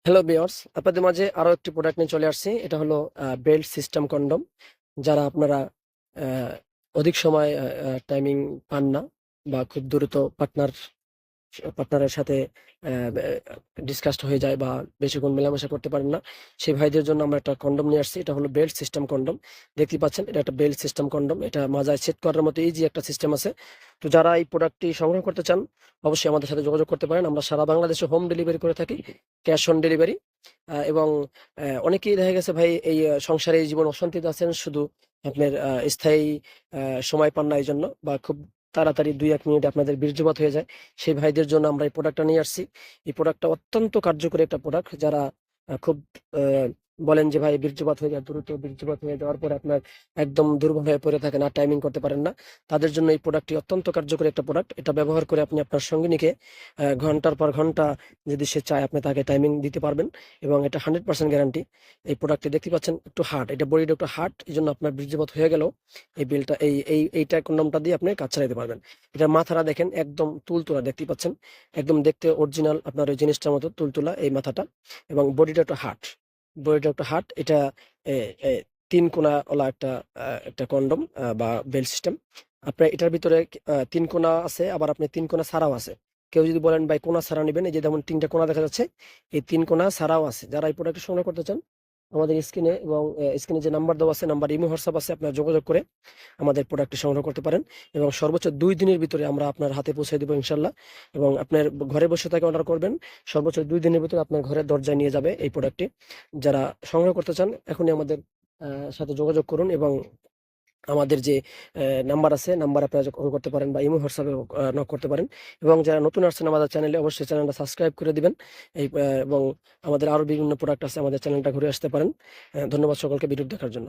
Hello viewers, আপনাদের মাঝে আরো একটি প্রোডাক্ট নিয়ে চলে আসছি। এটা হলো বেল্ট সিস্টেম কন্ডম। যারা আপনারা আহ, অধিক সময় টাইমিং পান না বা খুব দ্রুত পার্টনারের সাথে ডিসকাস্ট হয়ে যায় বা বেশিক্ষণ মেলামেশা করতে পারেন না, সেই ভাইদের জন্য আমরা একটা কন্ডম নিয়ে আসছি। এটা হলো বেল্ট সিস্টেম কন্ডম। দেখতে পাচ্ছেন, এটা একটা বেল্ট সিস্টেম কন্ডম। এটা মাজায় সেট করার মতো ইজি একটা সিস্টেম আছে। তো যারা এই প্রোডাক্টটি সংগ্রহ করতে চান, অবশ্যই আমাদের সাথে যোগাযোগ করতে পারেন। আমরা সারা বাংলাদেশে হোম ডেলিভারি করে থাকি, ক্যাশ অন ডেলিভারি। এবং অনেকেই দেখা গেছে ভাই এই সংসারে এই জীবন অশান্তিতে আছেন, শুধু আপনার স্থায়ী সময় পান না এই জন্য, বা খুব তাড়াতাড়ি 2-1 মিনিটে আপনাদের বীর্যপাত হয়ে যায়। সেই ভাইদের জন্য আমরা এই প্রোডাক্টটা নিয়ে আসছি। এই প্রোডাক্টটা অত্যন্ত কার্যকরী একটা প্রোডাক্ট। যারা খুব আহ, বলেন যে ভাই বীর্যপাত হয়ে যায়, দ্রুত বীর্যপাত হয়ে যাওয়ার পরে আপনার একদম দুর্বল হয়ে পড়ে থাকেন আর টাইমিং করতে পারেন না, তাদের জন্য এই প্রোডাক্টটি অত্যন্ত কার্যকরী একটা প্রোডাক্ট। এটা ব্যবহার করে আপনি আপনার সঙ্গিনীকে ঘন্টার পর ঘন্টা, যদি সে চায়, আপনি তাকে টাইমিং দিতে পারবেন। এবং এটা 100% গ্যারান্টি। এই প্রোডাক্টটি দেখতে পাচ্ছেন একটু হার্ড, এটা বডিটা একটু হার্ড, এই জন্য আপনার বীর্যপাত হয়ে গেল এই বিলটা এইটা কন্ডমটা দিয়ে আপনি কাজ চালাতে পারবেন। এটা মাথাটা দেখেন একদম তুলতুলা, দেখতে পাচ্ছেন একদম দেখতে অরিজিনাল আপনার ওই জিনিসটার মতো তুলতুলা এই মাথাটা। এবং বডিটা একটু হার্ড এটা এ, এ, 3 কোণা ওলা একটা কন্ডম বা বেল সিস্টেম। আপনার এটার ভিতরে 3 কোণা আছে, আবার আপনি 3 কোণা ছাড়াও আছে। কেউ যদি বলেন ভাই কোণা ছাড়া নেবেন, এই যে যেমন 3টা কোণা দেখা যাচ্ছে, এই 3 কোণা ছাড়াও আছে। যারা এই প্রোডাক্ট সংগ্রহ করতে চান, আমাদের স্ক্রিনে এবং স্ক্রিনে যে নাম্বার দেওয়া আছে, নাম্বার ইমো হোয়াটসঅ্যাপ আছে, আপনারা যোগাযোগ করে আমাদের প্রোডাক্টটি সংগ্রহ করতে পারেন। এবং সর্বোচ্চ 2 দিনের ভিতরে আমরা আপনার হাতে পৌঁছে দেবো ইনশাল্লাহ। এবং আপনার ঘরে বসে থেকে অর্ডার করবেন, সর্বোচ্চ 2 দিনের ভিতরে আপনার ঘরের দরজায় নিয়ে যাবে এই প্রোডাক্টটি। যারা সংগ্রহ করতে চান, এখনই আমাদের সাথে যোগাযোগ করুন। এবং আমাদের যে নাম্বার আছে, নাম্বার আপনারা কল করতে পারেন বা ইমো হোয়াটসঅ্যাপে নক করতে পারেন। এবং যারা নতুন আসছেন আমাদের চ্যানেলে, অবশ্যই চ্যানেলটা সাবস্ক্রাইব করে দিবেন। এবং আমাদের আরো বিভিন্ন প্রোডাক্ট আছে, আমাদের চ্যানেলটা ঘুরে আসতে পারেন। ধন্যবাদ সকলকে ভিডিও দেখার জন্য।